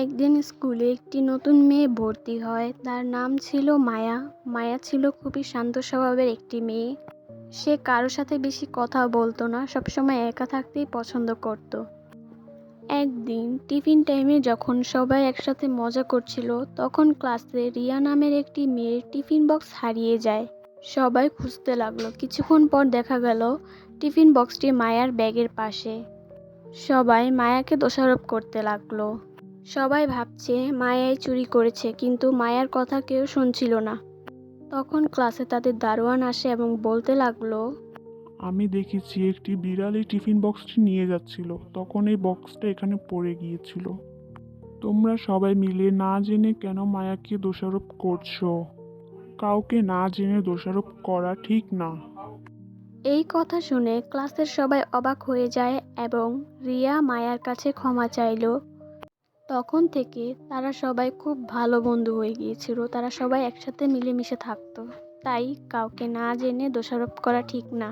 একদিন স্কুলে একটি নতুন মেয়ে ভর্তি হয়। তার নাম ছিল মায়া। মায়া ছিল খুবই শান্ত স্বভাবের একটি মেয়ে। সে কারো সাথে বেশি কথা বলতো না, সবসময় একা থাকতেই পছন্দ করত। একদিন টিফিন টাইমে যখন সবাই একসাথে মজা করছিল, তখন ক্লাসে রিয়া নামের একটি মেয়ের টিফিন বক্স হারিয়ে যায়। সবাই খুঁজতে লাগলো। কিছুক্ষণ পর দেখা গেল টিফিন বক্সটি মায়ার ব্যাগের পাশে। সবাই মায়াকে দোষারোপ করতে লাগলো। সবাই ভাবছে মায়াই চুরি করেছে, কিন্তু মায়ার কথা কেউ শুনছিল না। তখন ক্লাসে তাদের দারোয়ান আসে এবং বলতে লাগলো, আমি দেখেছি একটি বিড়াল এই টিফিন বক্সটি নিয়ে যাচ্ছিল, তখন এই বক্সটা এখানে পড়ে গিয়েছিল। তোমরা সবাই মিলে না জেনে কেন মায়াকে দোষারোপ করছো? কাউকে না জেনে দোষারোপ করা ঠিক না। এই কথা শুনে ক্লাসের সবাই অবাক হয়ে যায় এবং রিয়া মায়ার কাছে ক্ষমা চাইলো। তখন থেকে তারা সবাই খুব ভালো বন্ধু হয়ে গিয়েছিল। তারা সবাই একসাথে মিলেমিশে থাকতো। তাই কাউকে না জেনে দোষারোপ করা ঠিক না।